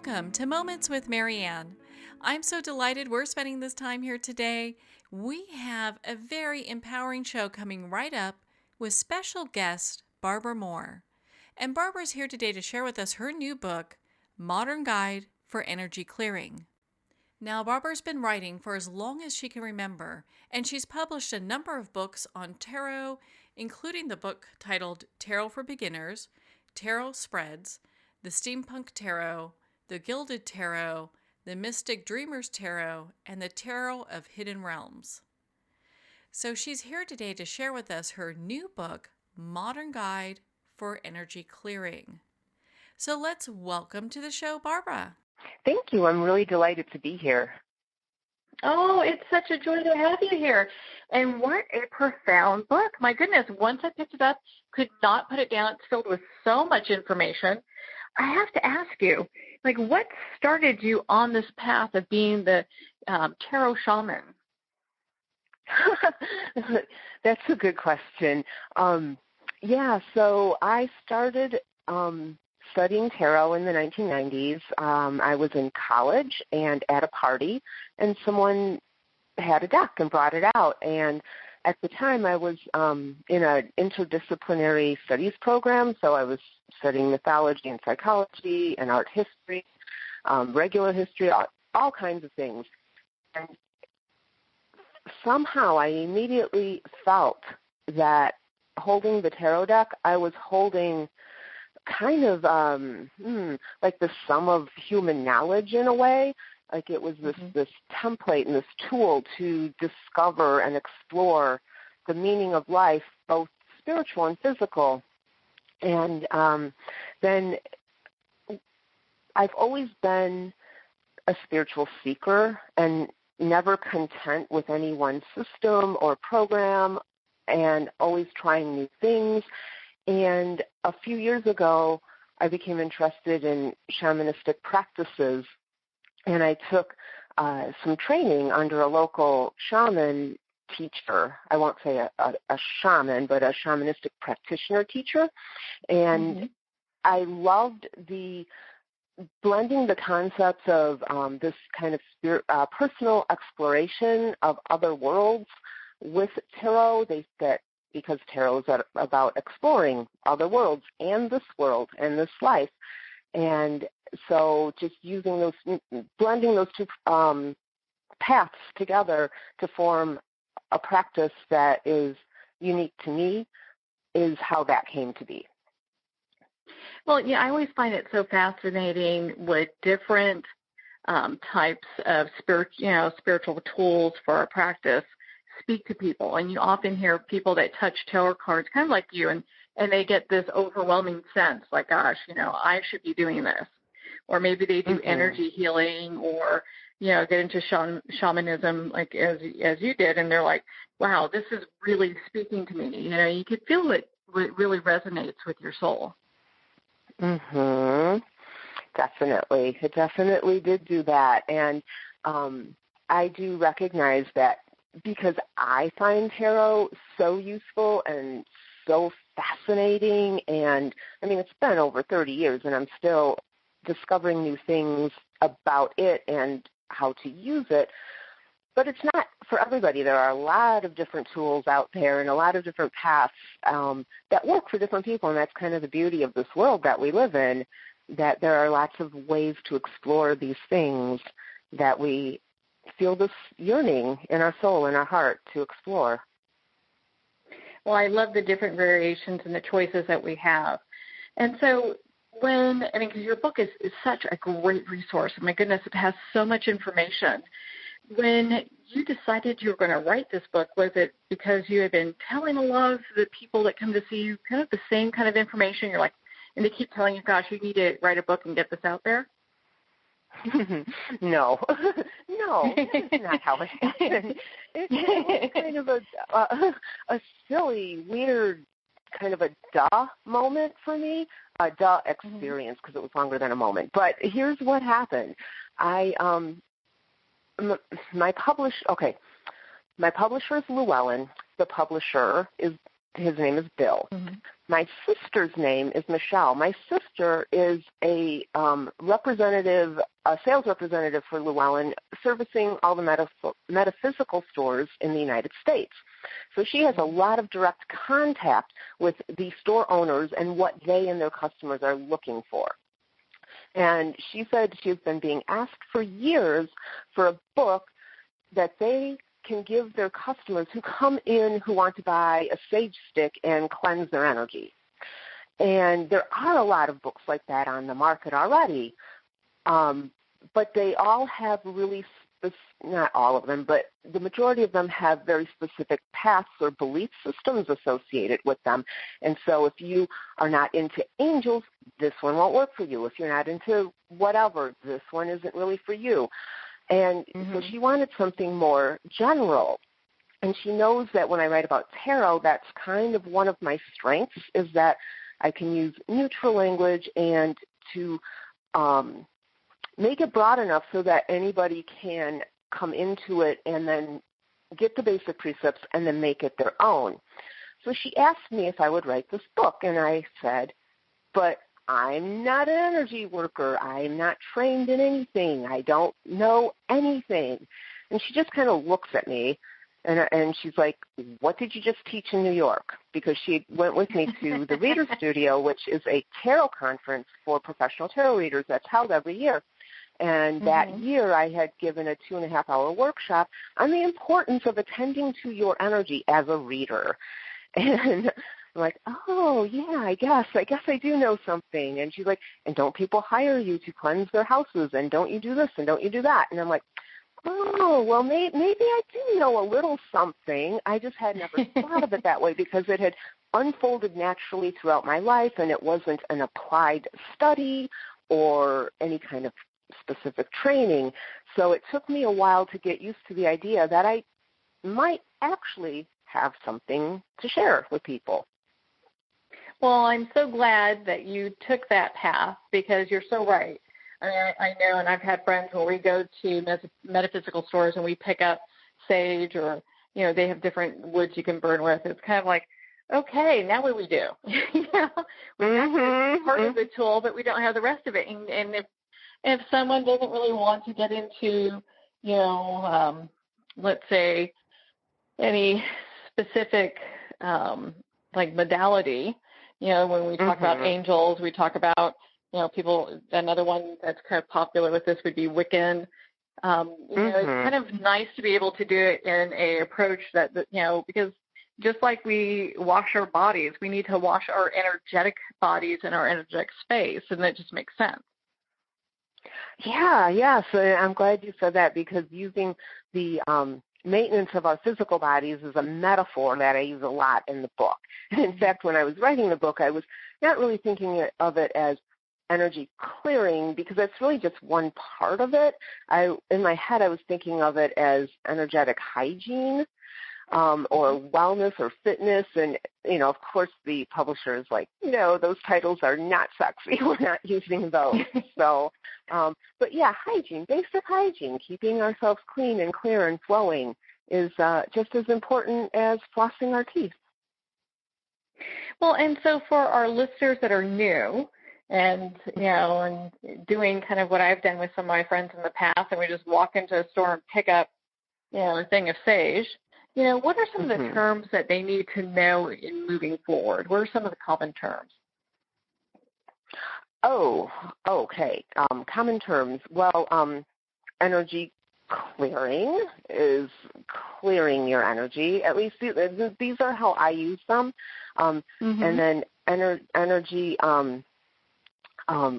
welcome to Moments with Marianne. I'm so delighted we're spending this time here today. We have a very empowering show coming right up with special guest Barbara Moore. And Barbara's here today to share with us her new book, Modern Guide for Energy Clearing. Now, Barbara's been writing for as long as she can remember, and she's published a number of books on tarot, including the book titled Tarot for Beginners, Tarot Spreads, the Steampunk Tarot, the Gilded Tarot, the Mystic Dreamers Tarot, and the Tarot of Hidden Realms. So she's here today to share with us her new book, Modern Guide for Energy Clearing. So let's welcome to the show, Barbara. Thank you. I'm really delighted to be here. Oh, it's such a joy to have you here. And what a profound book. My goodness, once I picked it up, could not put it down. It's filled with so much information. I have to ask you, what started you on this path of being the tarot shaman? That's a good question. So I started studying tarot in the 1990s. I was in college and at a party, and someone had a deck and brought it out. And at the time, I was in an interdisciplinary studies program, so I was studying mythology and psychology and art history, regular history, all kinds of things. And somehow I immediately felt that holding the tarot deck, I was holding kind of like the sum of human knowledge in a way. Like it was this template and this tool to discover and explore the meaning of life, both spiritual and physical. And then I've always been a spiritual seeker and never content with any one system or program, and always trying new things. And a few years ago, I became interested in shamanistic practices, and I took some training under a local shaman teacher. I won't say a shaman, but a shamanistic practitioner teacher. And I loved the blending the concepts of this kind of personal exploration of other worlds with tarot. Because tarot is about exploring other worlds and this world and this life. And so just blending those two paths together to form a practice that is unique to me is how that came to be. Well, yeah, I always find it so fascinating with different types of spiritual tools for our practice speak to people. And you often hear people that touch tarot cards, kind of like you, and they get this overwhelming sense, like, gosh, I should be doing this. Or maybe they do energy healing or, get into shamanism like as you did, and they're like, wow, this is really speaking to me. You could feel it really resonates with your soul. Definitely. It definitely did do that. And I do recognize that because I find tarot so useful and so fascinating. And, it's been over 30 years, and I'm still discovering new things about it and how to use it. But it's not for everybody. There are a lot of different tools out there and a lot of different paths that work for different people, and that's kind of the beauty of this world that we live in, that there are lots of ways to explore these things that we feel this yearning in our soul, in our heart to explore. Well, I love the different variations and the choices that we have. And so because your book is such a great resource. My goodness, it has so much information. When you decided you were going to write this book, was it because you had been telling a lot of the people that come to see you kind of the same kind of information? You're like, and they keep telling you, gosh, you need to write a book and get this out there? No, that's not how it happened. It's kind of a silly, weird, kind of a duh moment for me, a duh experience, because it was longer than a moment. But here's what happened. My publisher is Llewellyn. The publisher his name is Bill. My sister's name is Michelle. My sister is a sales representative for Llewellyn, servicing all the metaphysical stores in the United States. So she has a lot of direct contact with the store owners and what they and their customers are looking for. And she said she's been being asked for years for a book that they can give their customers who come in who want to buy a sage stick and cleanse their energy. And there are a lot of books like that on the market already, but they all have really, not all of them, but the majority of them have very specific paths or belief systems associated with them. And so if you are not into angels, this one won't work for you. If you're not into whatever, this one isn't really for you. And so she wanted something more general. And she knows that when I write about tarot, that's kind of one of my strengths, is that I can use neutral language and to make it broad enough so that anybody can come into it and then get the basic precepts and then make it their own. So she asked me if I would write this book, and I said, but I'm not an energy worker. I'm not trained in anything. I don't know anything. And she just kind of looks at me, and she's like, what did you just teach in New York? Because she went with me to the Reader Studio, which is a tarot conference for professional tarot readers that's held every year. And that year I had given a 2.5-hour workshop on the importance of attending to your energy as a reader. And I'm like, oh, yeah, I guess I do know something. And she's like, and don't people hire you to cleanse their houses? And don't you do this and don't you do that? And I'm like, oh, well, maybe I do know a little something. I just had never thought of it that way because it had unfolded naturally throughout my life, and it wasn't an applied study or any kind of specific training. So it took me a while to get used to the idea that I might actually have something to share with people. Well, I'm so glad that you took that path because you're so right. I know, and I've had friends when we go to metaphysical stores and we pick up sage or, they have different woods you can burn with. It's kind of like, okay, now what do we do? We got part of the tool, but we don't have the rest of it. And if someone doesn't really want to get into, let's say, any specific like modality, when we talk about angels, we talk about, people, another one that's kind of popular with this would be Wiccan. It's kind of nice to be able to do it in a approach that, because just like we wash our bodies, we need to wash our energetic bodies and our energetic space, and that just makes sense. Yeah. So I'm glad you said that because using the maintenance of our physical bodies is a metaphor that I use a lot in the book. And in fact, when I was writing the book, I was not really thinking of it as energy clearing because that's really just one part of it. In my head, I was thinking of it as energetic hygiene or wellness or fitness. And, of course, the publisher is like, those titles are not sexy. We're not using those. So, but yeah, hygiene, basic hygiene, keeping ourselves clean and clear and flowing is just as important as flossing our teeth. Well, and so for our listeners that are new and, and doing kind of what I've done with some of my friends in the past, and we just walk into a store and pick up, a thing of sage, what are some of the terms that they need to know in moving forward? What are some of the common terms? Oh, okay. Common terms. Well, energy clearing is clearing your energy. At least these are how I use them. And then energy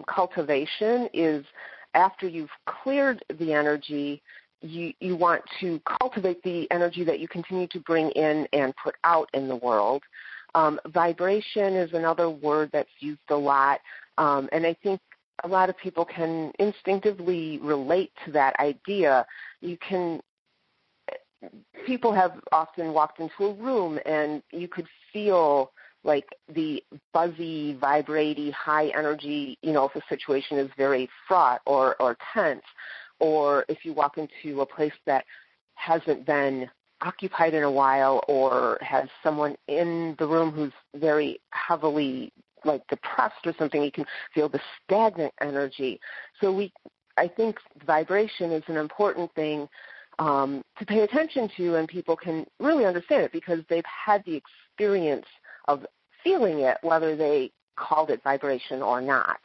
cultivation is after you've cleared the energy, you want to cultivate the energy that you continue to bring in and put out in the world. Vibration is another word that's used a lot, and I think a lot of people can instinctively relate to that idea. People have often walked into a room and you could feel like the buzzy, vibraty, high energy, if a situation is very fraught or tense, or if you walk into a place that hasn't been occupied in a while or has someone in the room who's very heavily like depressed or something, you can feel the stagnant energy. So I think vibration is an important thing to pay attention to, and people can really understand it because they've had the experience of feeling it, whether they called it vibration or not.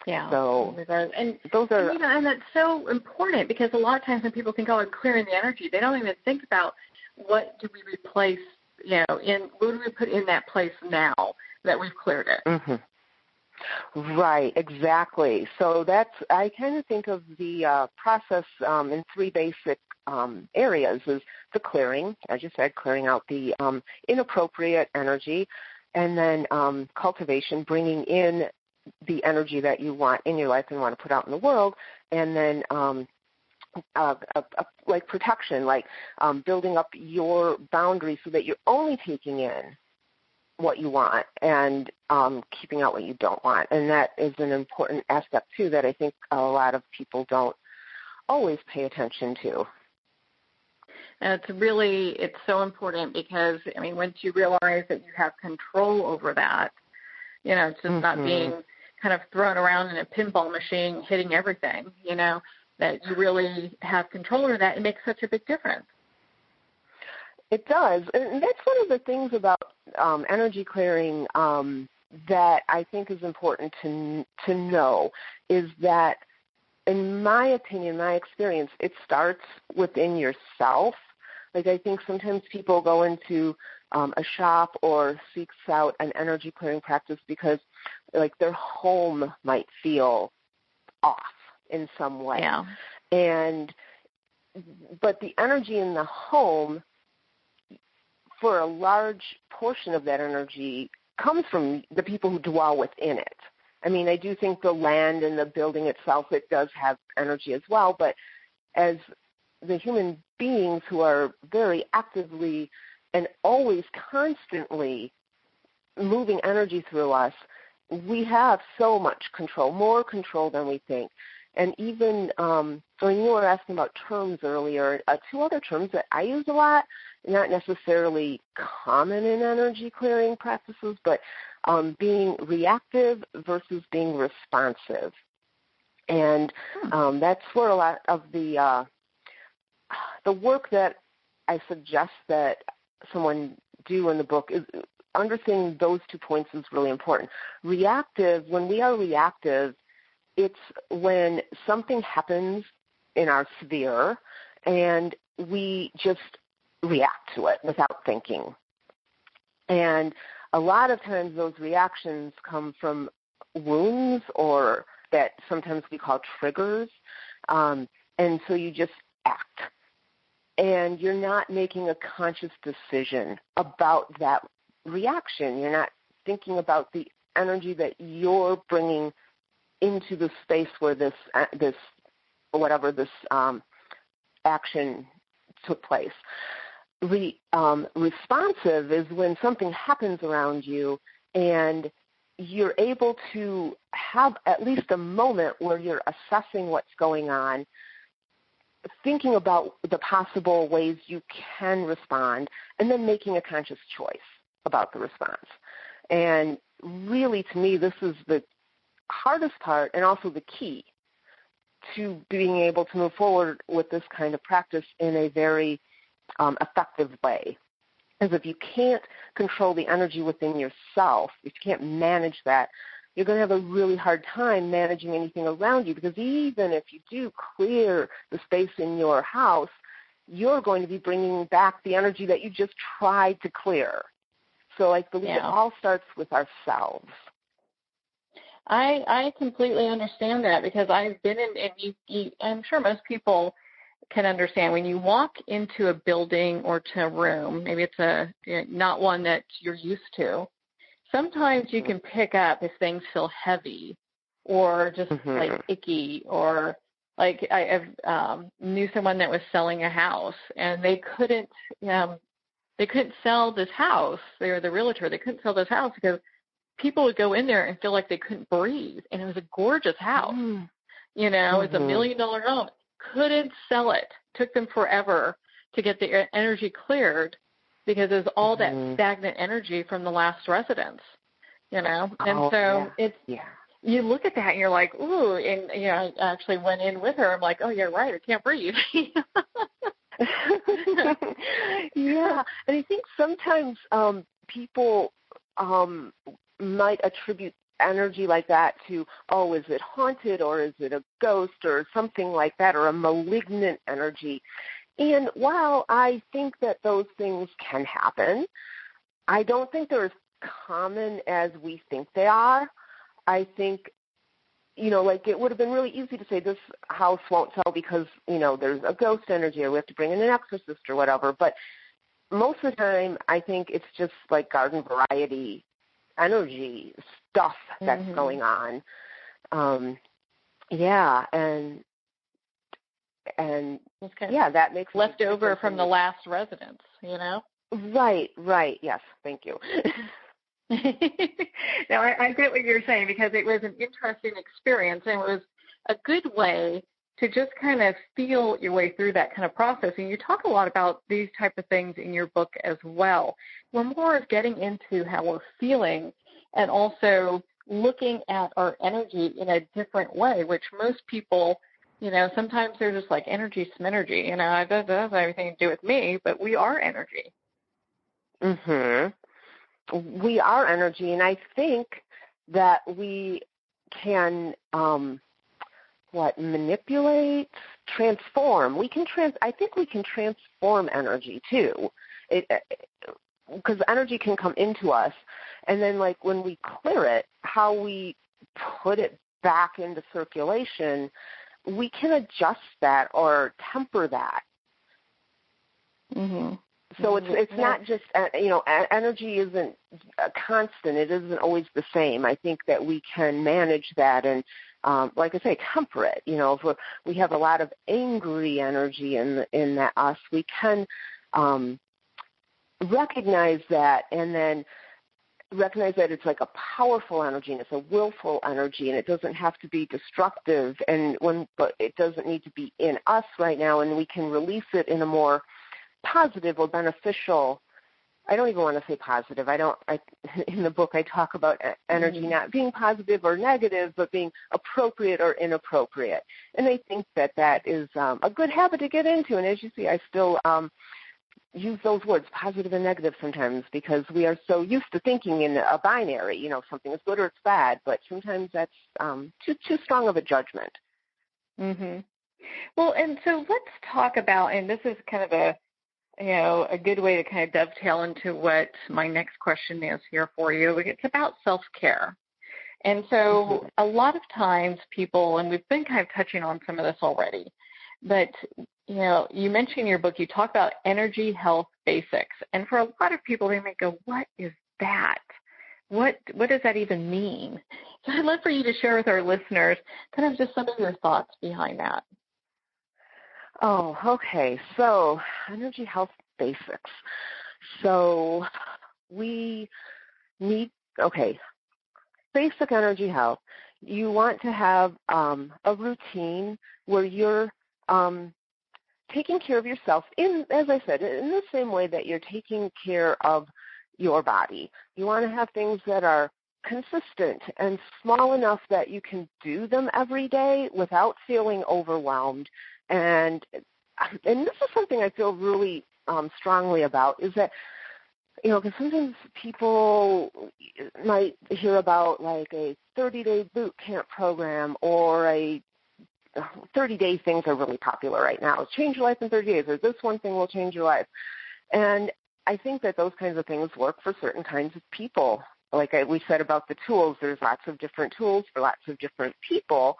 Yeah. So and those are, and that's so important because a lot of times when people think, oh, I'm clearing the energy, they don't even think about what do we replace, what do we put in that place now that we've cleared it. Mm-hmm. Right, exactly. So I kind of think of the process in three basic areas: is the clearing, as you said, clearing out the inappropriate energy, and then cultivation, bringing in the energy that you want in your life and want to put out in the world, and then like protection, like building up your boundaries so that you're only taking in what you want and keeping out what you don't want. And that is an important aspect, too, that I think a lot of people don't always pay attention to. And it's so important because, once you realize that you have control over that, it's just mm-hmm. not being kind of thrown around in a pinball machine hitting everything, that you really have control over that. It makes such a big difference. It does. And that's one of the things about energy clearing that I think is important to know is that, in my opinion, my experience, it starts within yourself. Like I think sometimes people go into a shop or seeks out an energy clearing practice because like their home might feel off in some way. Yeah. But the energy in the home, for a large portion of that energy, comes from the people who dwell within it. I do think the land and the building itself, it does have energy as well, but as the human beings who are very actively and always constantly moving energy through us, we have so much control, more control than we think. And even when you were asking about terms earlier, two other terms that I use a lot, not necessarily common in energy clearing practices, but being reactive versus being responsive. And that's where a lot of the work that I suggest that someone do in the book is understanding those 2 points is really important. Reactive, when we are reactive, it's when something happens in our sphere and we just react to it without thinking. And a lot of times those reactions come from wounds or that sometimes we call triggers. And so you just act. And you're not making a conscious decision about that reaction. You're not thinking about the energy that you're bringing into the space where this action took place. Responsive is when something happens around you and you're able to have at least a moment where you're assessing what's going on, thinking about the possible ways you can respond, and then making a conscious choice about the response. And really, to me, this is the hardest part and also the key to being able to move forward with this kind of practice in a very effective way. Because if you can't control the energy within yourself, if you can't manage that, you're going to have a really hard time managing anything around you, because even if you do clear the space in your house, you're going to be bringing back the energy that you just tried to clear. So I believe it all starts with ourselves. I completely understand that because I've been in, and I'm sure most people can understand when you walk into a building or to a room, maybe it's not one that you're used to, sometimes you can pick up if things feel heavy or just like icky, or like I knew someone that was selling a house and they couldn't sell this house. They were the realtor. They couldn't sell this house because people would go in there and feel like they couldn't breathe. And it was a gorgeous house. It's $1 million home. Couldn't sell it. Took them forever to get the energy cleared because there's all that stagnant energy from the last residence, you know. And you look at that and you're like, ooh, and I actually went in with her. I'm like, oh, you're right, I can't breathe. Yeah, and I think sometimes people might attribute energy like that to, oh, is it haunted or is it a ghost or something like that, or a malignant energy. And while I think that those things can happen, I don't think they're as common as we think they are. I think, like it would have been really easy to say this house won't sell because, there's a ghost energy or we have to bring in an exorcist or whatever. But most of the time, I think it's just like garden variety energy stuff that's going on. That makes left over from the last residence, Right. Yes, thank you. No, I get what you're saying because it was an interesting experience and it was a good way to just kind of feel your way through that kind of process. And you talk a lot about these type of things in your book as well. We're more of getting into how we're feeling and also looking at our energy in a different way, which most people, sometimes they're just like energy sminergy. It doesn't have anything to do with me, but we are energy. We are energy, and I think that we can manipulate, transform. I think we can transform energy too. Because energy can come into us, and then like when we clear it, how we put it back into circulation, we can adjust that or temper that. So it's not just, energy isn't a constant. It isn't always the same. I think that we can manage that and, like I say, temper it. If we have a lot of angry energy in that us, we can recognize that and then recognize that it's like a powerful energy and it's a willful energy and it doesn't have to be destructive but it doesn't need to be in us right now, and we can release it in a more positive or beneficial. I don't even want to say positive. In the book I talk about energy not being positive or negative, but being appropriate or inappropriate. And I think that is a good habit to get into. And as you see, I still use those words, positive and negative, sometimes because we are so used to thinking in a binary, something is good or it's bad, but sometimes that's too strong of a judgment. Well, and so let's talk about, and this is kind of a good way to kind of dovetail into what my next question is here for you. It's about self-care. And so a lot of times people, and we've been kind of touching on some of this already, but, you mentioned in your book, you talk about energy health basics. And for a lot of people, they might go, what is that? What does that even mean? So I'd love for you to share with our listeners kind of just some of your thoughts behind that. Oh, okay. So energy health basics. So we need, basic energy health. You want to have a routine where you're taking care of yourself as I said, in the same way that you're taking care of your body. You want to have things that are consistent and small enough that you can do them every day without feeling overwhelmed. And this is something I feel really strongly about, is that, because sometimes people might hear about like a 30-day boot camp program or a 30-day things are really popular right now. Change your life in 30 days, or this one thing will change your life. And I think that those kinds of things work for certain kinds of people. Like we said about the tools, there's lots of different tools for lots of different people,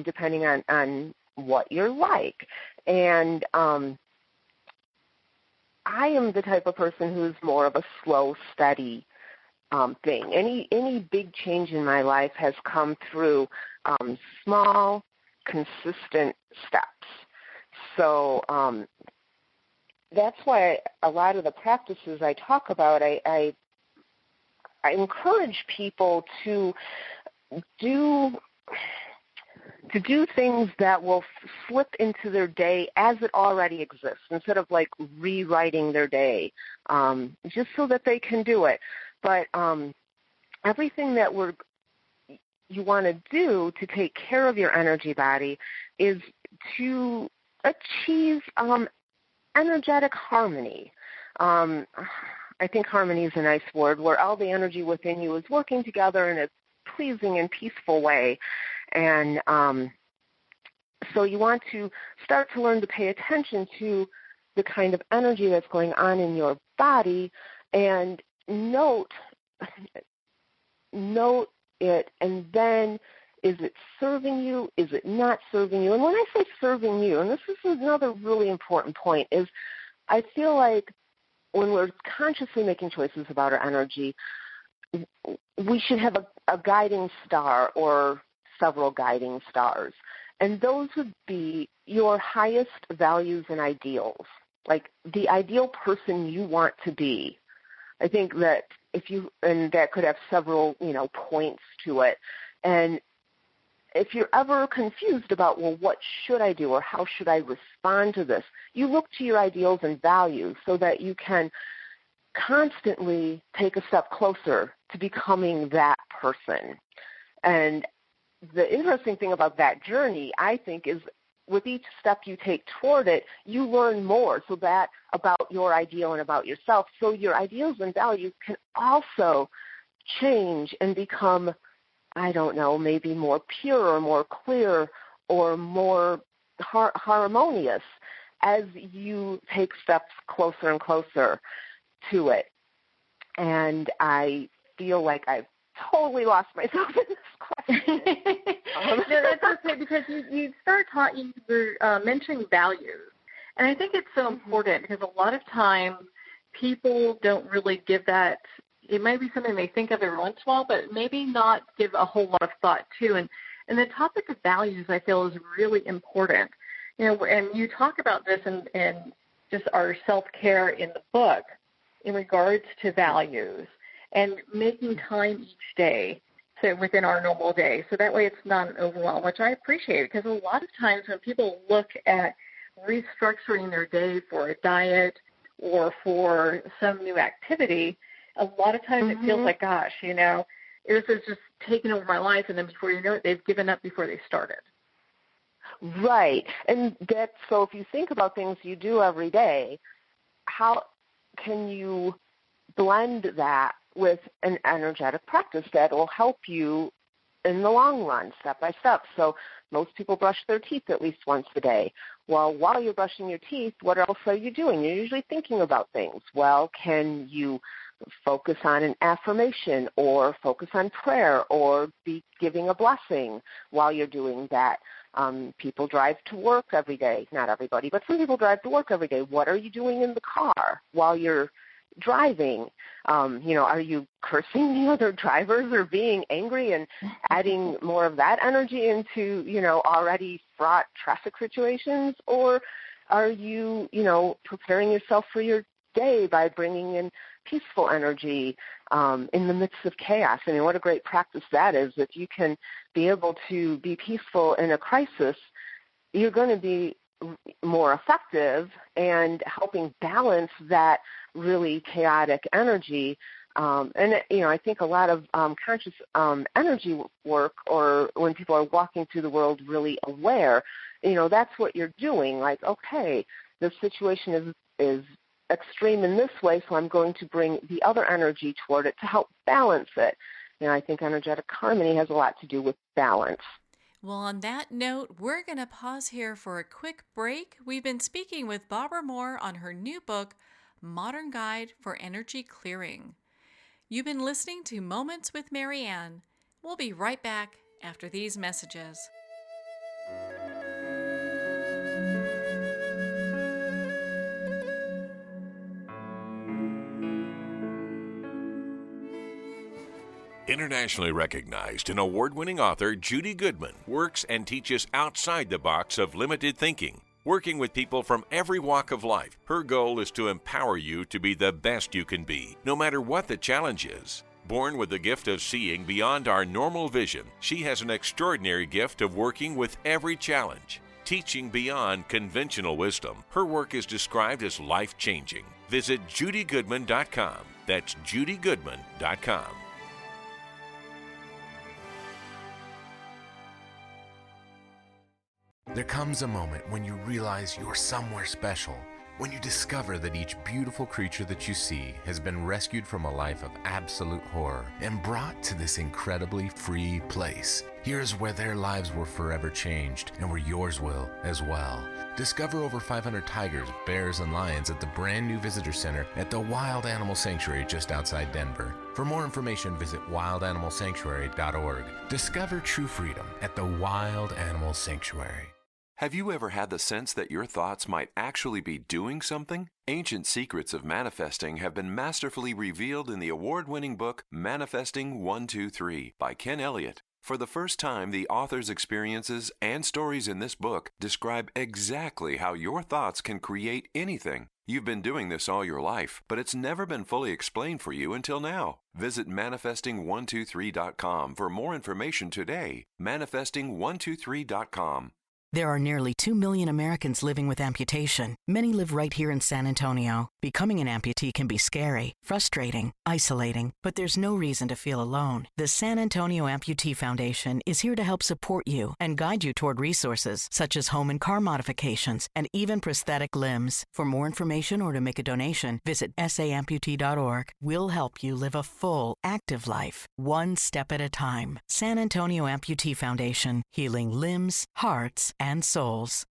depending on what you're like. And I am the type of person who's more of a slow, steady thing. Any big change in my life has come through small, consistent steps. So that's why a lot of the practices I talk about, I encourage people to to do things that will slip into their day as it already exists, instead of like rewriting their day, just so that they can do it. But everything that you want to do to take care of your energy body is to achieve energetic harmony. I think harmony is a nice word, where all the energy within you is working together in a pleasing and peaceful way. And so you want to start to learn to pay attention to the kind of energy that's going on in your body, and note it, and then, is it serving you? Is it not serving you? And when I say serving you, and this is another really important point, is I feel like when we're consciously making choices about our energy, we should have a guiding star or several guiding stars. And those would be your highest values and ideals, like the ideal person you want to be. I think that and that could have several, points to it. And if you're ever confused about, well, what should I do or how should I respond to this, you look to your ideals and values so that you can constantly take a step closer to becoming that person. And the interesting thing about that journey, I think, is with each step you take toward it, you learn more about your ideal and about yourself. So your ideals and values can also change and become, I don't know, maybe more pure or more clear or more harmonious as you take steps closer and closer to it. And I feel like I've totally lost myself in this question. No, that's okay, because you were mentioning values. And I think it's so important, because a lot of times people don't really give that. It may be something they think of every once in a while, but maybe not give a whole lot of thought to. And the topic of values, I feel, is really important. And you talk about this in just our self-care in the book in regards to values and making time each day, so within our normal day. So that way it's not an overwhelm, which I appreciate, because a lot of times when people look at restructuring their day for a diet or for some new activity, a lot of times it feels like, gosh, this is just taking over my life, and then before you know it, they've given up before they started. Right. And so if you think about things you do every day, how can you blend that with an energetic practice that will help you in the long run, step by step? So most people brush their teeth at least once a day. Well, while you're brushing your teeth, what else are you doing? You're usually thinking about things. Well, can you focus on an affirmation or focus on prayer or be giving a blessing while you're doing that? People drive to work every day. Not everybody, but some people drive to work every day. What are you doing in the car while you're driving? Are you cursing the other drivers or being angry and adding more of that energy into, already fraught traffic situations? Or are you, preparing yourself for your day by bringing in peaceful energy in the midst of chaos? I mean, what a great practice that is. If you can be able to be peaceful in a crisis, you're going to be more effective and helping balance that really chaotic energy. I think a lot of conscious energy work, or when people are walking through the world really aware, that's what you're doing. Like, okay, the situation is extreme in this way, so I'm going to bring the other energy toward it to help balance it. I think energetic harmony has a lot to do with balance. Well, on that note, we're going to pause here for a quick break. We've been speaking with Barbara Moore on her new book, Modern Guide for Energy Clearing. You've been listening to Moments with Marianne. We'll be right back after these messages. Internationally recognized and award-winning author Judy Goodman works and teaches outside the box of limited thinking. Working with people from every walk of life, her goal is to empower you to be the best you can be, no matter what the challenge is. Born with the gift of seeing beyond our normal vision, she has an extraordinary gift of working with every challenge. Teaching beyond conventional wisdom, her work is described as life-changing. Visit judygoodman.com. That's judygoodman.com. There comes a moment when you realize you're somewhere special, when you discover that each beautiful creature that you see has been rescued from a life of absolute horror and brought to this incredibly free place. Here's where their lives were forever changed and where yours will as well. Discover over 500 tigers, bears, and lions at the brand new visitor center at the Wild Animal Sanctuary just outside Denver. For more information, visit wildanimalsanctuary.org. Discover true freedom at the Wild Animal Sanctuary. Have you ever had the sense that your thoughts might actually be doing something? Ancient secrets of manifesting have been masterfully revealed in the award-winning book Manifesting 123 by Ken Elliott. For the first time, the author's experiences and stories in this book describe exactly how your thoughts can create anything. You've been doing this all your life, but it's never been fully explained for you until now. Visit manifesting123.com for more information today. Manifesting123.com. There are nearly 2 million Americans living with amputation. Many live right here in San Antonio. Becoming an amputee can be scary, frustrating, isolating, but there's no reason to feel alone. The San Antonio Amputee Foundation is here to help support you and guide you toward resources such as home and car modifications and even prosthetic limbs. For more information or to make a donation, visit saamputee.org. We'll help you live a full, active life, one step at a time. San Antonio Amputee Foundation, healing limbs, hearts, and souls.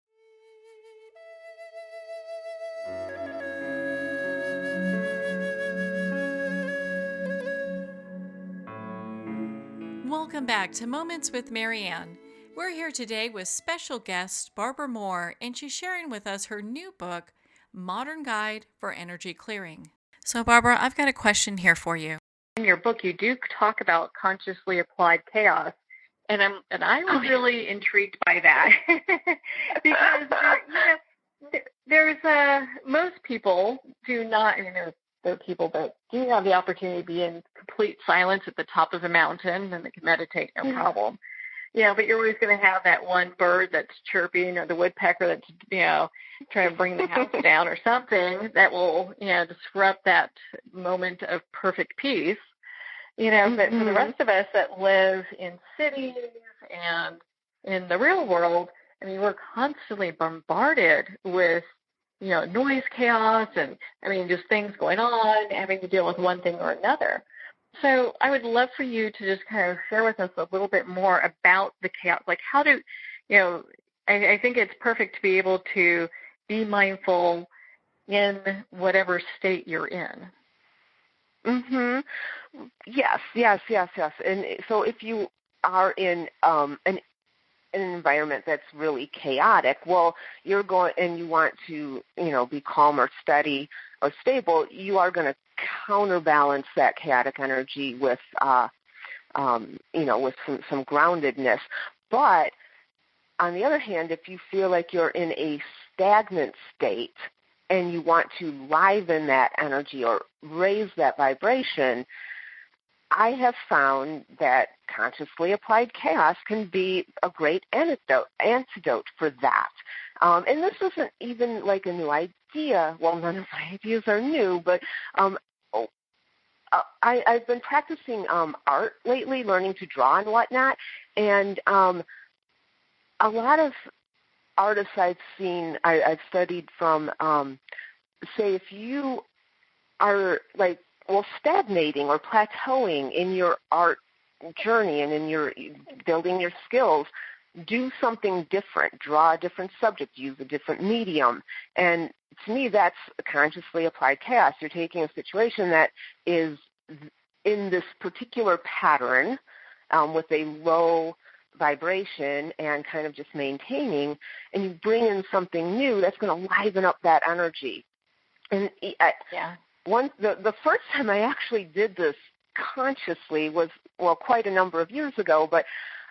Welcome back to Moments with Marianne. We're here today with special guest Barbara Moore, and she's sharing with us her new book, Modern Guide for Energy Clearing. So, Barbara, I've got a question here for you. In your book, you do talk about consciously applied chaos. And I was really intrigued by that because there's most people do not. I mean, there are people that do have the opportunity to be in complete silence at the top of a mountain and they can meditate, no problem. But you're always going to have that one bird that's chirping or the woodpecker that's trying to bring the house down or something that will disrupt that moment of perfect peace. But for the rest of us that live in cities and in the real world, I mean, we're constantly bombarded with, noise, chaos, and, just things going on, having to deal with one thing or another. So I would love for you to just kind of share with us a little bit more about the chaos. Like how do, I think it's perfect to be able to be mindful in whatever state you're in. Mhm. Yes. And so if you are in an environment that's really chaotic, well, you're going and you want to, be calm or steady or stable, you are going to counterbalance that chaotic energy with, with some groundedness. But on the other hand, if you feel like you're in a stagnant state, and you want to liven that energy or raise that vibration, I have found that consciously applied chaos can be a great antidote for that. And this isn't even like a new idea. Well, none of my ideas are new, but I've been practicing art lately, learning to draw and whatnot, and a lot of artists I've studied from, say if you are stagnating or plateauing in your art journey and in your building your skills, do something different, draw a different subject, use a different medium. And to me, that's consciously applied chaos. You're taking a situation that is in this particular pattern with a low vibration and kind of just maintaining, and you bring in something new that's going to liven up that energy. And the first time I actually did this consciously was, quite a number of years ago, but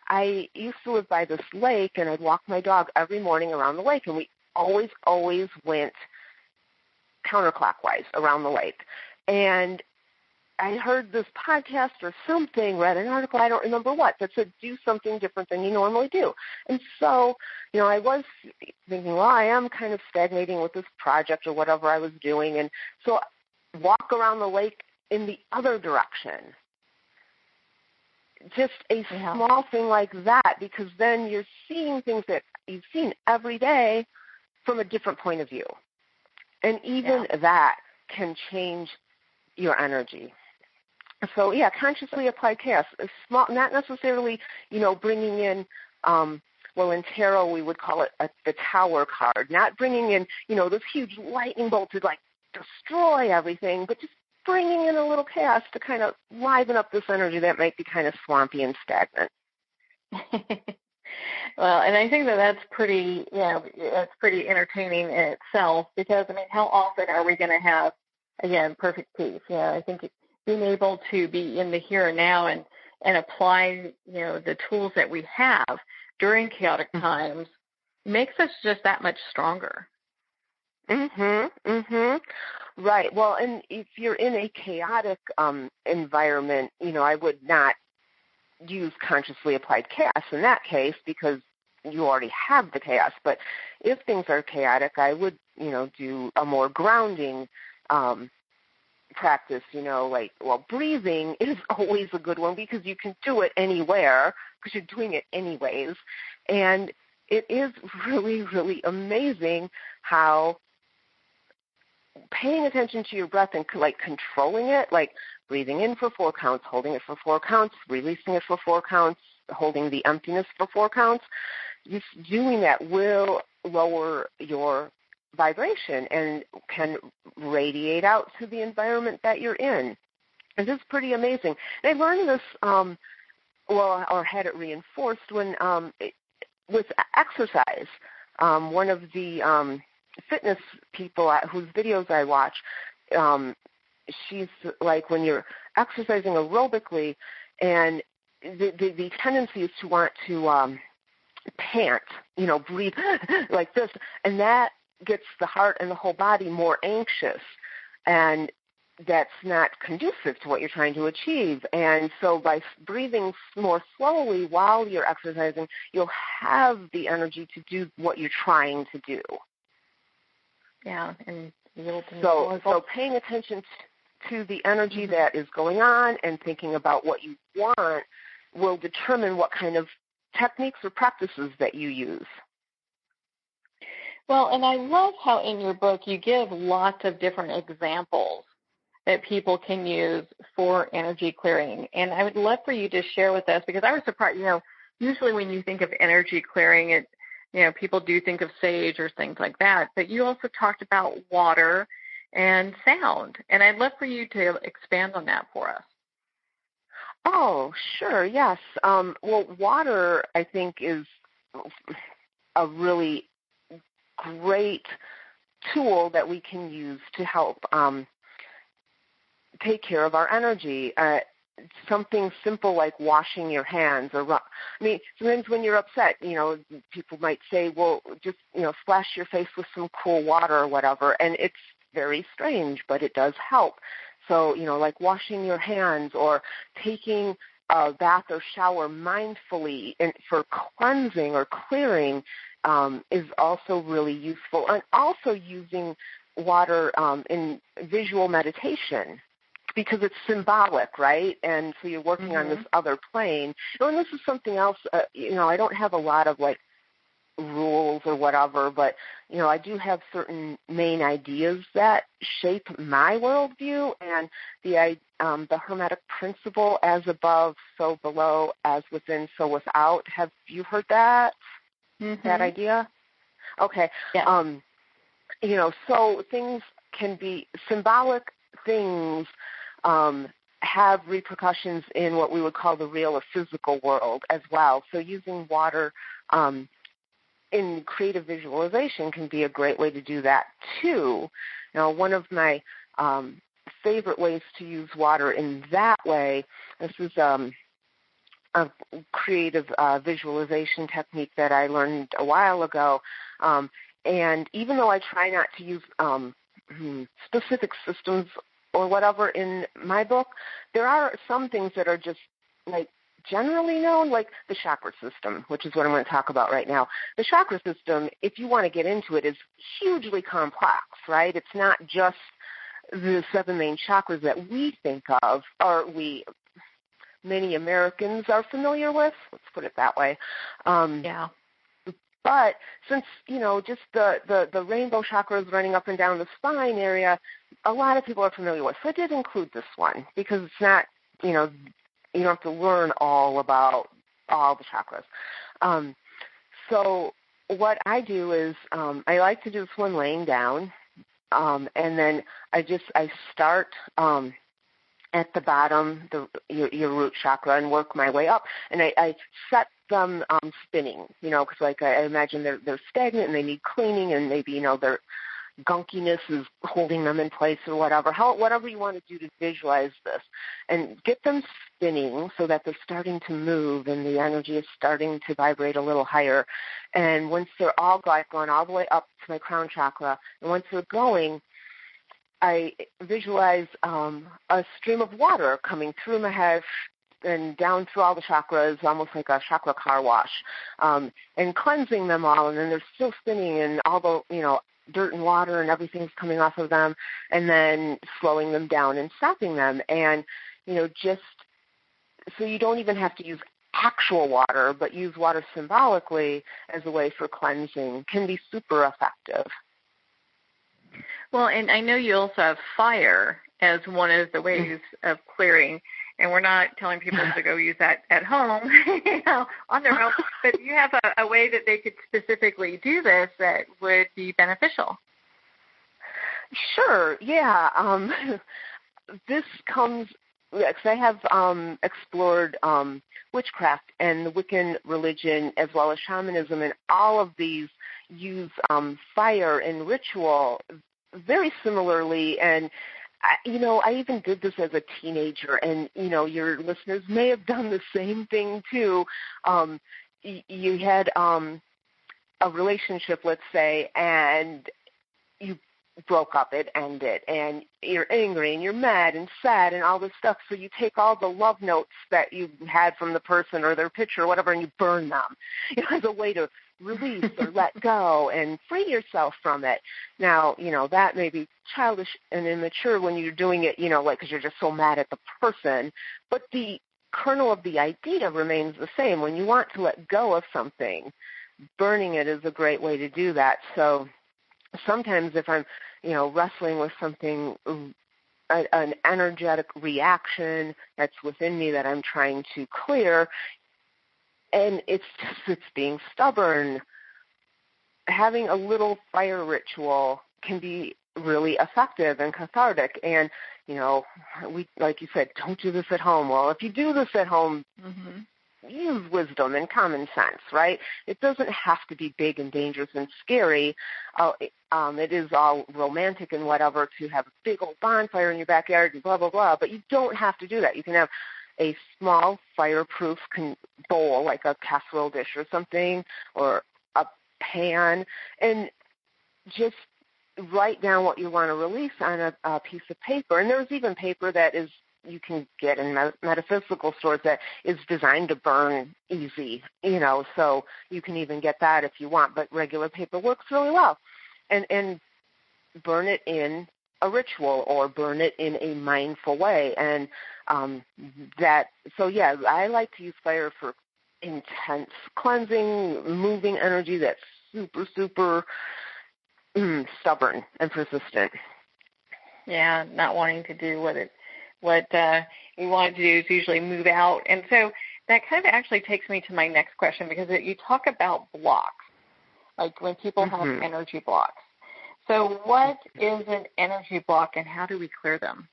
I used to live by this lake, and I'd walk my dog every morning around the lake, and we always went counterclockwise around the lake. And I heard this podcast or something, read an article, I don't remember what, that said do something different than you normally do. And so, I was thinking, well, I am kind of stagnating with this project or whatever I was doing. And so walk around the lake in the other direction. Just a small thing like that, because then you're seeing things that you've seen every day from a different point of view. And even that can change your energy. So, consciously applied chaos. Small, not necessarily, bringing in, in tarot we would call it the tower card, not bringing in, this huge lightning bolt to, destroy everything, but just bringing in a little chaos to kind of liven up this energy that might be kind of swampy and stagnant. Well, and I think that's pretty, that's pretty entertaining in itself, because, how often are we going to have, again, perfect peace? I think being able to be in the here and now and apply, the tools that we have during chaotic times makes us just that much stronger. Right. Well, and if you're in a chaotic environment, I would not use consciously applied chaos in that case, because you already have the chaos. But if things are chaotic, I would, do a more grounding practice, breathing is always a good one, because you can do it anywhere because you're doing it anyways. And it is really, really amazing how paying attention to your breath and controlling it, like breathing in for 4 counts, holding it for 4 counts, releasing it for 4 counts, holding the emptiness for 4 counts, just doing that will lower your vibration and can radiate out to the environment that you're in. It is pretty amazing. And I learned this, or had it reinforced when with exercise. One of the fitness people whose videos I watch, she's like, when you're exercising aerobically, and the tendency is to want to pant, breathe like this, and that gets the heart and the whole body more anxious, and that's not conducive to what you're trying to achieve. And so by breathing more slowly while you're exercising, you'll have the energy to do what you're trying to do. Yeah, and so paying attention to the energy that is going on and thinking about what you want will determine what kind of techniques or practices that you use. Well, and I love how in your book you give lots of different examples that people can use for energy clearing. And I would love for you to share with us, because I was surprised, usually when you think of energy clearing, people do think of sage or things like that, but you also talked about water and sound. And I'd love for you to expand on that for us. Oh, sure, yes. Well, water, I think, is a really great tool that we can use to help take care of our energy. Something simple like washing your hands, or sometimes when you're upset, people might say, well, just splash your face with some cool water or whatever, and it's very strange, but it does help. So like washing your hands or taking a bath or shower mindfully for cleansing or clearing is also really useful, and also using water in visual meditation, because it's symbolic, right? And so you're working on this other plane. And this is something else, I don't have a lot of rules or whatever, but, I do have certain main ideas that shape my worldview, and the Hermetic principle, as above, so below, as within, so without. Have you heard that? That idea? Okay. Yeah. So things can be symbolic things, have repercussions in what we would call the real or physical world as well. So using water in creative visualization can be a great way to do that too. Now, one of my favorite ways to use water in that way, this is a creative visualization technique that I learned a while ago, and even though I try not to use specific systems or whatever in my book, there are some things that are just like generally known, like the chakra system, which is what I'm going to talk about right now. The chakra system, if you want to get into it, is hugely complex, right? It's not just the 7 main chakras that we think of, or many Americans are familiar with. Let's put it that way. Yeah. But since, just the rainbow chakras running up and down the spine area, a lot of people are familiar with. So I did include this one because it's not, you don't have to learn all about all the chakras. So what I do is I like to do this one laying down, and then I start at the bottom, your root chakra, and work my way up. And I set them spinning, because like I imagine they're stagnant and they need cleaning, and maybe, their gunkiness is holding them in place or whatever. Whatever you want to do to visualize this, and get them spinning so that they're starting to move and the energy is starting to vibrate a little higher. And once they're all gone all the way up to my crown chakra, and once they're going, I visualize a stream of water coming through my head and down through all the chakras, almost like a chakra car wash, and cleansing them all. And then they're still spinning, and all the, dirt and water and everything's coming off of them, and then slowing them down and stopping them. And, just so you don't even have to use actual water, but use water symbolically as a way for cleansing can be super effective. Well, and I know you also have fire as one of the ways of clearing, and we're not telling people to go use that at home, on their own, but you have a way that they could specifically do this that would be beneficial. Sure, yeah. This comes, because I have explored witchcraft and the Wiccan religion as well as shamanism, and all of these use fire and ritual very similarly. And I even did this as a teenager, and, your listeners may have done the same thing too. You had a relationship, let's say, and you broke up, it ended, and you're angry and you're mad and sad and all this stuff. So you take all the love notes that you had from the person or their picture or whatever, and you burn them, as a way to release or let go and free yourself from it. Now, that may be childish and immature when you're doing it, because you're just so mad at the person, but the kernel of the idea remains the same. When you want to let go of something, burning it is a great way to do that. So sometimes if I'm, wrestling with something, an energetic reaction that's within me that I'm trying to clear, and it's being stubborn, having a little fire ritual can be really effective and cathartic. And, we, like you said, don't do this at home. Well, if you do this at home, use wisdom and common sense, right? It doesn't have to be big and dangerous and scary. It is all romantic and whatever to have a big old bonfire in your backyard and blah, blah, blah, but you don't have to do that. You can have a small fireproof bowl, like a casserole dish or something, or a pan, and just write down what you want to release on a piece of paper. And there's even paper that you can get in metaphysical stores that is designed to burn easy, so you can even get that if you want, but regular paper works really well. And burn it in a ritual or burn it in a mindful way. And I like to use fire for intense cleansing, moving energy that's super, super stubborn and persistent. Yeah, not wanting to do what we want to do is usually move out. And so that kind of actually takes me to my next question, because you talk about blocks, like when people have energy blocks. So what is an energy block, and how do we clear them?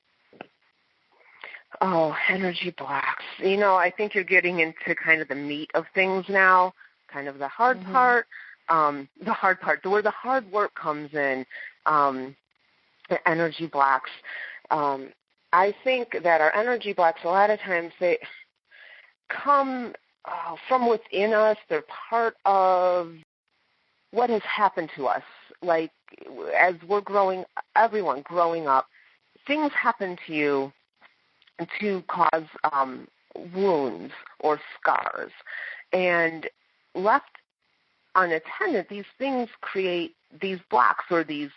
Oh, energy blocks. I think you're getting into kind of the meat of things now, kind of the hard part. Where the hard work comes in, the energy blocks. I think that our energy blocks, a lot of times, they come from within us. They're part of what has happened to us. Like, as we're everyone growing up, things happen to you to cause wounds or scars. And left unattended, these things create these blocks or these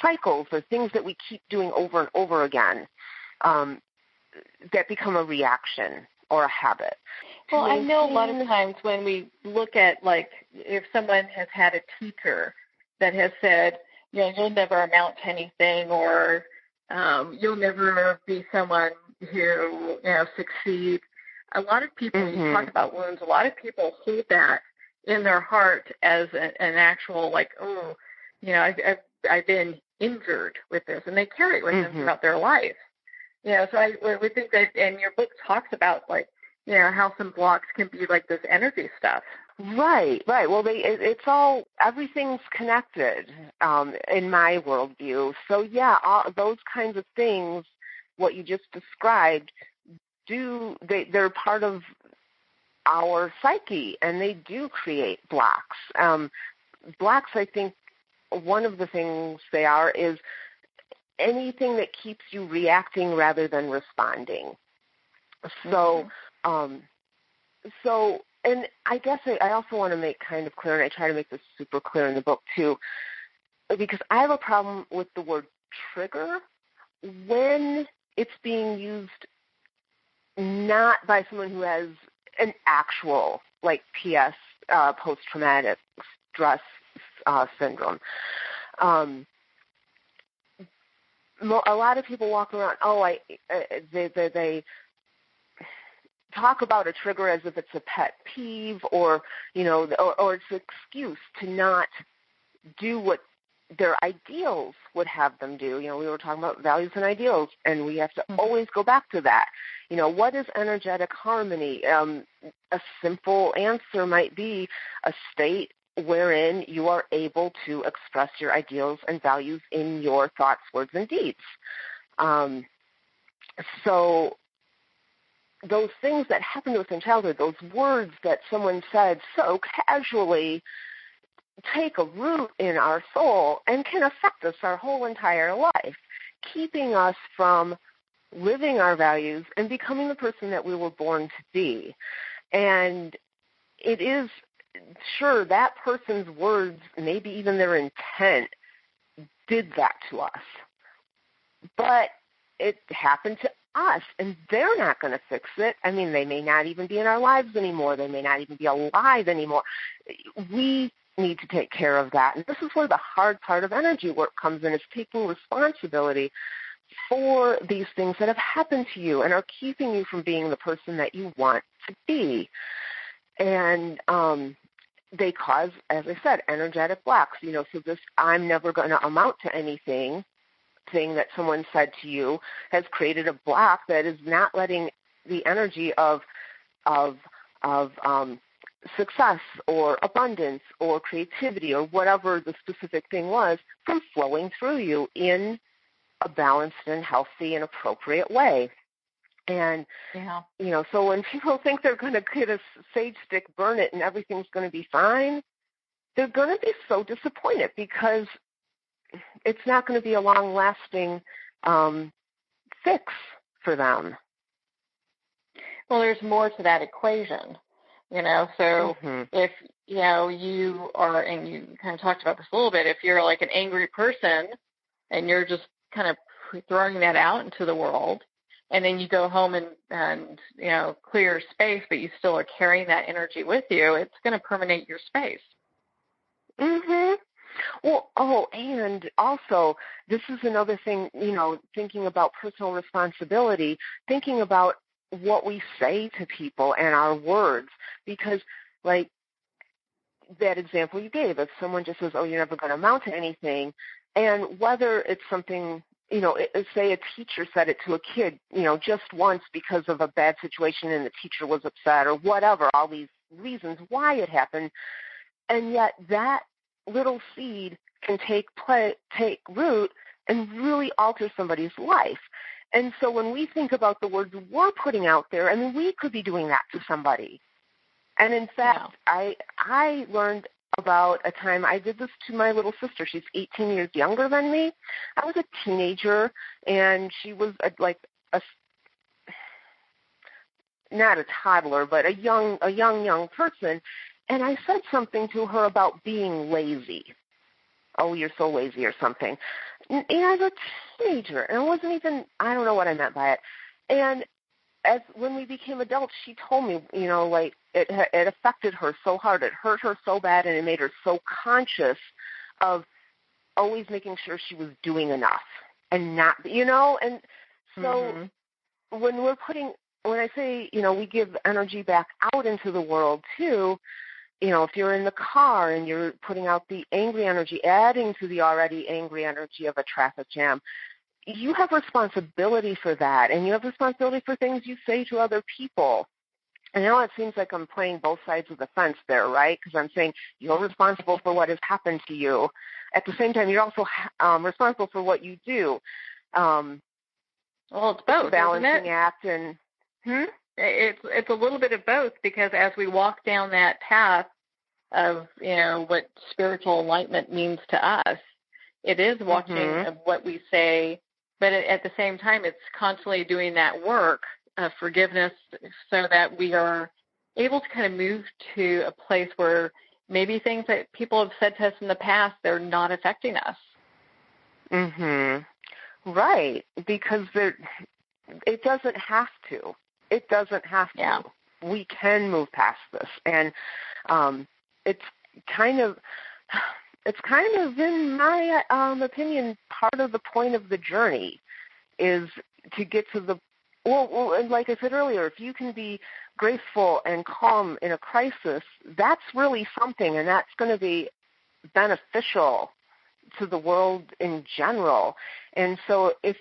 cycles or things that we keep doing over and over again that become a reaction or a habit. Well, I know a lot of times when we look at, like, if someone has had a teacher that has said, you'll never amount to anything, or you'll never be someone who, succeeds. A lot of people, when you talk about wounds, a lot of people hold that in their heart as an actual, like, I've been injured with this, and they carry it with them throughout their life. So I would think that, and your book talks about, like, how some blocks can be like this energy stuff. Right. Well, it's all, everything's connected in my worldview. So, yeah, those kinds of things, what you just described, they're part of our psyche, and they do create blocks. Blocks, I think, one of the things they are is anything that keeps you reacting rather than responding. So, and I guess I also want to make kind of clear, and I try to make this super clear in the book too, because I have a problem with the word trigger when it's being used not by someone who has an actual, like, PS, post-traumatic stress syndrome. A lot of people walk around, they talk about a trigger as if it's a pet peeve or it's an excuse to not do what their ideals would have them do. We were talking about values and ideals, and we have to always go back to that. What is energetic harmony? A simple answer might be a state wherein you are able to express your ideals and values in your thoughts, words, and deeds. So those things that happen to us in childhood, those words that someone said so casually, take a root in our soul and can affect us our whole entire life, keeping us from living our values and becoming the person that we were born to be. And it is, sure, that person's words, maybe even their intent, did that to us. But it happened to us, and they're not going to fix it. I mean, they may not even be in our lives anymore. They may not even be alive anymore. We need to take care of that. And this is where the hard part of energy work comes in, is taking responsibility for these things that have happened to you and are keeping you from being the person that you want to be. And they cause, as I said, energetic blocks. So this I'm never going to amount to anything thing that someone said to you has created a block that is not letting the energy of success or abundance or creativity or whatever the specific thing was from flowing through you in a balanced and healthy and appropriate way. And, so when people think they're going to get a sage stick, burn it, and everything's going to be fine, they're going to be so disappointed, because it's not going to be a long-lasting fix for them. Well, there's more to that equation, so if, you are, and you kind of talked about this a little bit, if you're like an angry person and you're just kind of throwing that out into the world, and then you go home and clear space, but you still are carrying that energy with you, it's going to permeate your space. Well, and also, this is another thing, thinking about personal responsibility, thinking about what we say to people and our words, because, like that example you gave, if someone just says, oh, you're never going to amount to anything, and whether it's something, say a teacher said it to a kid, just once because of a bad situation and the teacher was upset or whatever, all these reasons why it happened, and yet that little seed can take root and really alter somebody's life. And so when we think about the words we're putting out there, I mean, we could be doing that to somebody. And in fact, I learned about a time I did this to my little sister. She's 18 years younger than me. I was a teenager, and she was not a toddler, but a young person. And I said something to her about being lazy. Oh, you're so lazy or something. And I was a teenager, and I don't know what I meant by it. And when we became adults, she told me, it affected her so hard. It hurt her so bad, and it made her so conscious of always making sure she was doing enough and not, and so when I say, we give energy back out into the world too, if you're in the car and you're putting out the angry energy, adding to the already angry energy of a traffic jam, you have responsibility for that, and you have responsibility for things you say to other people. I know it seems like I'm playing both sides of the fence there, right? Because I'm saying you're responsible for what has happened to you. At the same time, you're also responsible for what you do. Well, it's both, it's a balancing isn't it? act, and it's a little bit of both, because as we walk down that path of what spiritual enlightenment means to us, it is watching of what we say, but at the same time, it's constantly doing that work of forgiveness so that we are able to kind of move to a place where maybe things that people have said to us in the past, they're not affecting us. Right, because it doesn't have to. It doesn't have to. Yeah. We can move past this, and it's kind of, in my opinion, part of the point of the journey is to get to the, and like I said earlier, if you can be graceful and calm in a crisis, that's really something, and that's going to be beneficial to the world in general. And so if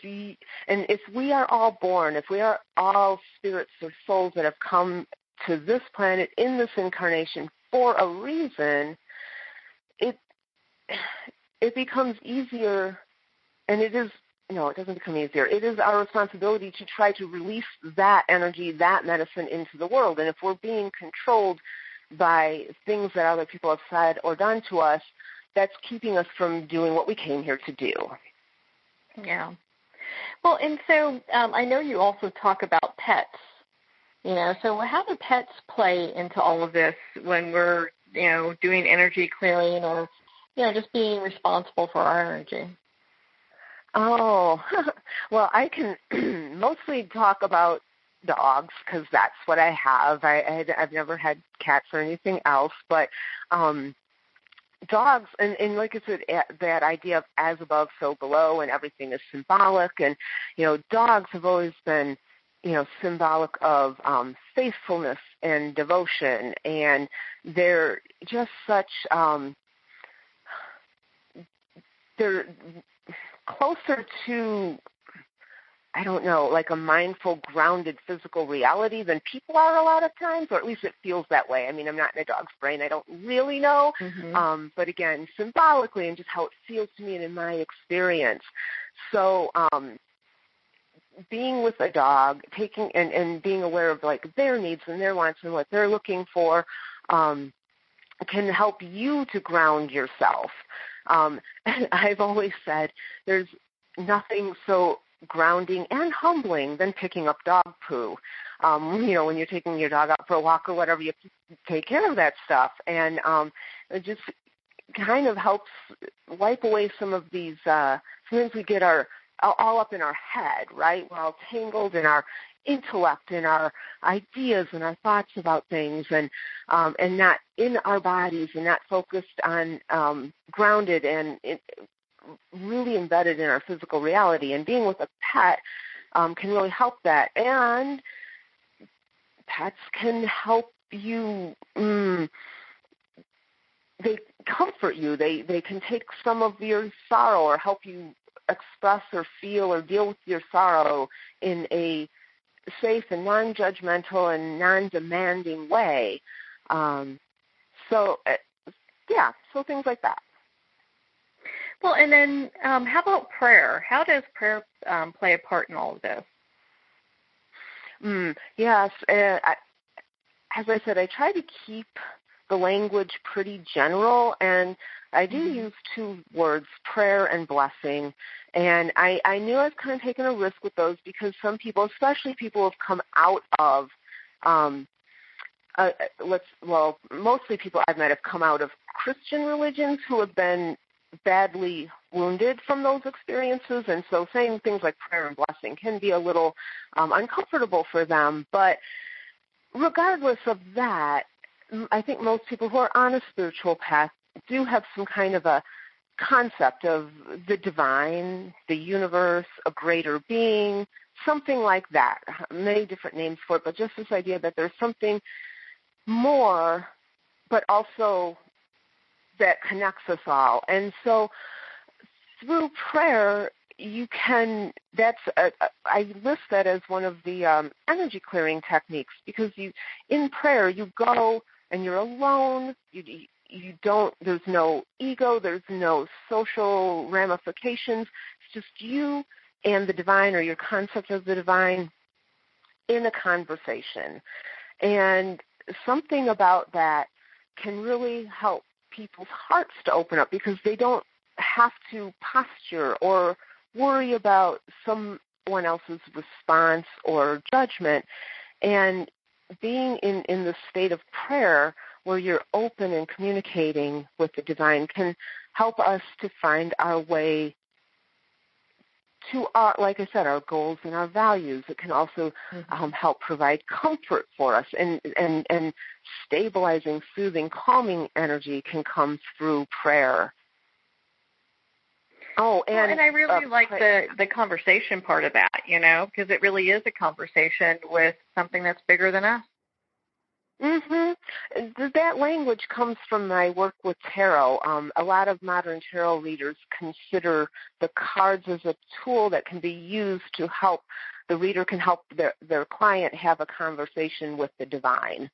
we are all born, if we are all spirits or souls that have come to this planet in this incarnation for a reason, it becomes easier, and it doesn't become easier. It is our responsibility to try to release that energy, that medicine into the world. And if we're being controlled by things that other people have said or done to us, that's keeping us from doing what we came here to do. Yeah. Well, and so I know you also talk about pets. So how do pets play into all of this when we're, doing energy clearing or, just being responsible for our energy? Oh, well, I can mostly talk about dogs because that's what I have. I've never had cats or anything else, but dogs, and like I said, that idea of as above, so below, and everything is symbolic, and, dogs have always been, symbolic of faithfulness and devotion, and they're just such, they're closer to, I don't know, like a mindful, grounded physical reality than people are a lot of times, or at least it feels that way. I mean, I'm not in a dog's brain. I don't really know. But again, symbolically and just how it feels to me and in my experience. So being with a dog, taking and being aware of like their needs and their wants and what they're looking for can help you to ground yourself. And I've always said there's nothing so grounding and humbling than picking up dog poo. When you're taking your dog out for a walk or whatever, you have to take care of that stuff. And it just kind of helps wipe away some of these, sometimes we get all up in our head, right? We're all tangled in our intellect and our ideas and our thoughts about things, and not in our bodies, and not focused on grounded and really embedded in our physical reality. And being with a pet can really help that. And pets can help you. They comfort you. They can take some of your sorrow or help you express or feel or deal with your sorrow in a safe and non-judgmental and non-demanding way. So things like that. Well, and then how about prayer? How does prayer play a part in all of this? Yes. As I said, I try to keep the language pretty general, and I do use two words, prayer and blessing. And I knew I was kind of taking a risk with those because some people, especially people who have come out of, mostly people I've met have come out of Christian religions who have been badly wounded from those experiences, and so saying things like prayer and blessing can be a little uncomfortable for them. But regardless of that, I think most people who are on a spiritual path do have some kind of a concept of the divine, the universe, a greater being, something like that. Many different names for it, but just this idea that there's something more, but also that connects us all. And so through prayer, you can, I list that as one of the energy clearing techniques, because in prayer, you go and you're alone, you don't, there's no ego, there's no social ramifications, it's just you and the divine, or your concept of the divine, in a conversation. And something about that can really help people's hearts to open up, because they don't have to posture or worry about someone else's response or judgment. And being in the state of prayer where you're open and communicating with the divine can help us to find our way to our, like I said, our goals and our values. It can also help provide comfort for us, and stabilizing, soothing, calming energy can come through prayer. Oh, and I really like the conversation part of that, because it really is a conversation with something that's bigger than us. That language comes from my work with tarot. A lot of modern tarot readers consider the cards as a tool that can be used to help, the reader can help their client have a conversation with the divine.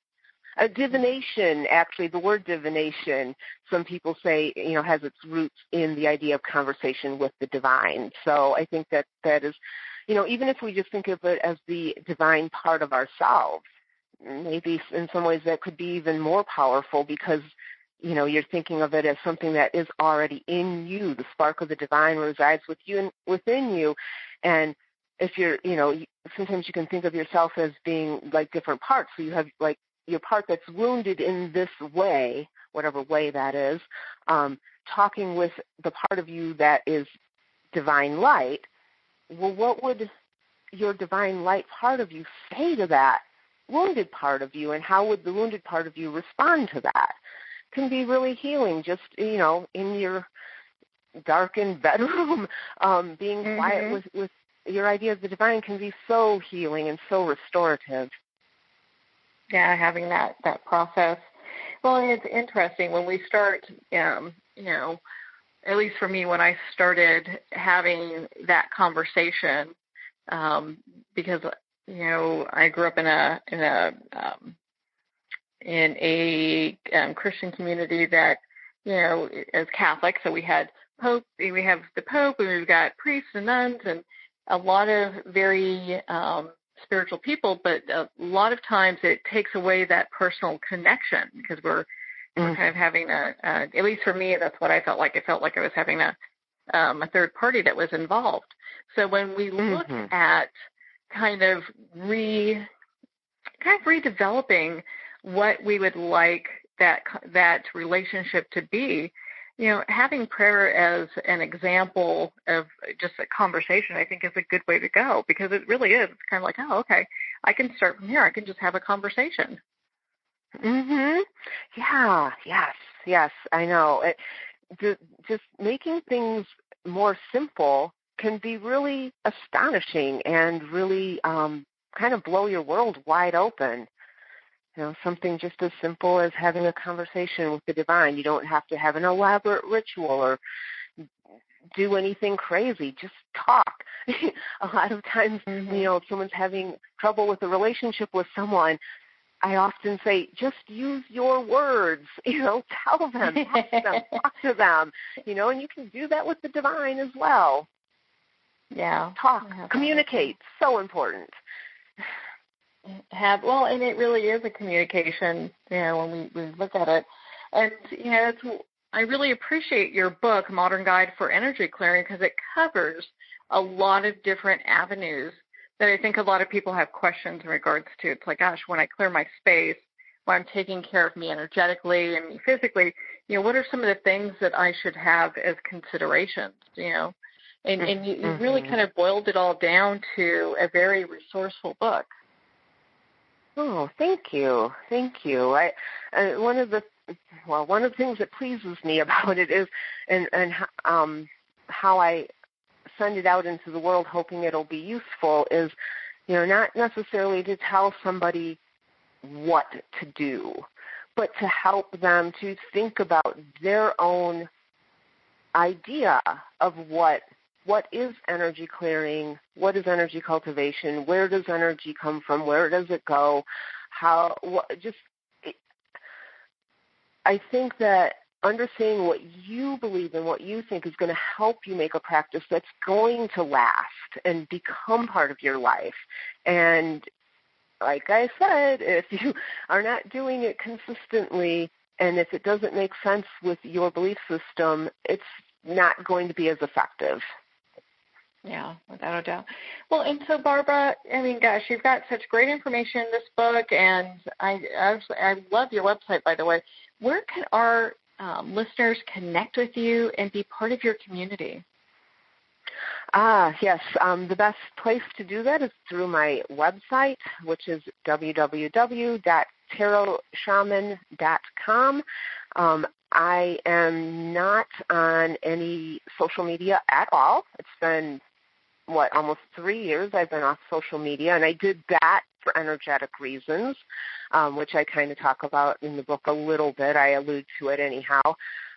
A divination, actually, the word divination, some people say, has its roots in the idea of conversation with the divine. So I think that is, even if we just think of it as the divine part of ourselves, maybe in some ways that could be even more powerful, because, you're thinking of it as something that is already in you. The spark of the divine resides within you. And if you're, sometimes you can think of yourself as being like different parts. So you have like your part that's wounded in this way, whatever way that is, talking with the part of you that is divine light. Well, what would your divine light part of you say to that wounded part of you, and how would the wounded part of you respond to that? Can be really healing, just, in your darkened bedroom, being quiet with your idea of the divine can be so healing and so restorative. Yeah, having that process. Well, and it's interesting when we start, at least for me, when I started having that conversation, because I grew up in a Christian community that, as Catholic, so we have the Pope, and we've got priests and nuns, and a lot of very spiritual people, but a lot of times it takes away that personal connection, because we're kind of having at least for me, that's what I felt like. It felt like I was having a third party that was involved. So when we look at kind of redeveloping what we would like that relationship to be, having prayer as an example of just a conversation, I think is a good way to go, because it really is. It's kind of like, oh, okay, I can start from here. I can just have a conversation. Yeah. Yes. I know. Just making things more simple can be really astonishing and really kind of blow your world wide open. Something just as simple as having a conversation with the divine. You don't have to have an elaborate ritual or do anything crazy. Just talk. A lot of times, if someone's having trouble with a relationship with someone, I often say, just use your words, tell them, ask them, talk to them, and you can do that with the divine as well. Yeah. Talk, communicate, so important. have, well, and it really is a communication, when we look at it. And, I really appreciate your book, Modern Guide for Energy Clearing, because it covers a lot of different avenues that I think a lot of people have questions in regards to. It's like, gosh, when I clear my space, when I'm taking care of me energetically and me physically, what are some of the things that I should have as considerations, And you really kind of boiled it all down to a very resourceful book. Oh, thank you. Thank you. One of the things that pleases me about it is and how I send it out into the world hoping it'll be useful is, not necessarily to tell somebody what to do, but to help them to think about their own idea of what is energy clearing, what is energy cultivation, where does energy come from, where does it go, I think that understanding what you believe and what you think is going to help you make a practice that's going to last and become part of your life. And like I said, if you are not doing it consistently and if it doesn't make sense with your belief system, it's not going to be as effective. Yeah, without a doubt. Well, and so, Barbara, gosh, you've got such great information in this book, and I love your website, by the way. Where can our listeners connect with you and be part of your community? Yes. The best place to do that is through my website, which is www.tarotshaman.com. I am not on any social media at all. It's been, almost 3 years I've been off social media, and I did that for energetic reasons, which I kind of talk about in the book a little bit. I allude to it anyhow.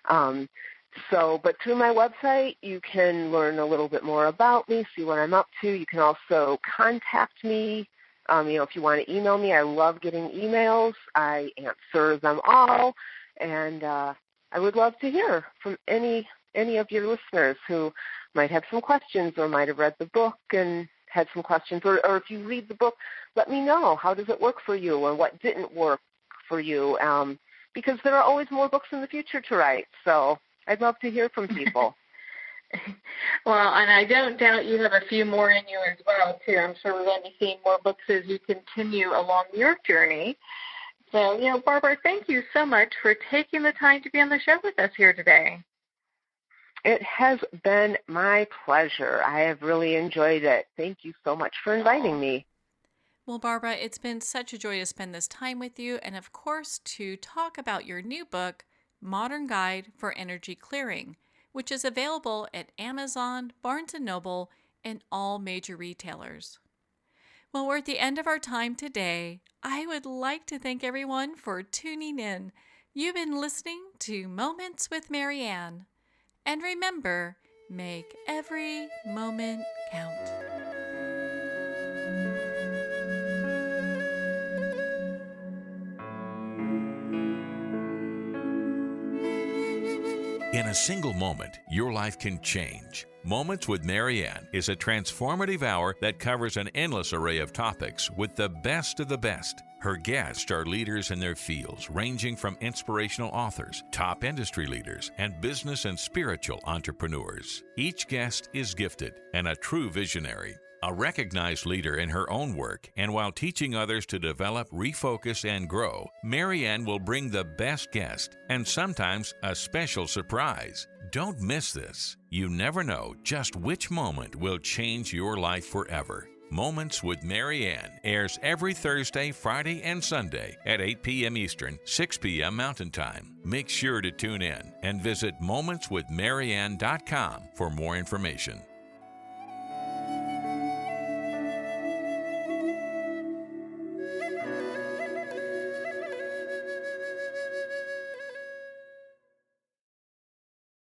But through my website, you can learn a little bit more about me, see what I'm up to. You can also contact me. If you want to email me, I love getting emails. I answer them all, and I would love to hear from any of your listeners who might have some questions or might have read the book and had some questions. Or if you read the book, let me know, how does it work for you or what didn't work for you, because there are always more books in the future to write. So I'd love to hear from people. Well, and I don't doubt you have a few more in you as well, too. I'm sure we're going to be seeing more books as you continue along your journey. So, Barbara, thank you so much for taking the time to be on the show with us here today. It has been my pleasure. I have really enjoyed it. Thank you so much for inviting me. Well, Barbara, it's been such a joy to spend this time with you and, of course, to talk about your new book, Modern Guide for Energy Clearing, which is available at Amazon, Barnes & Noble, and all major retailers. Well, we're at the end of our time today. I would like to thank everyone for tuning in. You've been listening to Moments with Marianne. And remember, make every moment count. In a single moment, your life can change. Moments with Marianne is a transformative hour that covers an endless array of topics with the best of the best. Her guests are leaders in their fields, ranging from inspirational authors, top industry leaders, and business and spiritual entrepreneurs. Each guest is gifted and a true visionary, a recognized leader in her own work, and while teaching others to develop, refocus, and grow, Marianne will bring the best guest and sometimes a special surprise. Don't miss this. You never know just which moment will change your life forever. Moments with Marianne airs every Thursday, Friday, and Sunday at 8 p.m. Eastern, 6 p.m. Mountain Time. Make sure to tune in and visit momentswithmarianne.com for more information.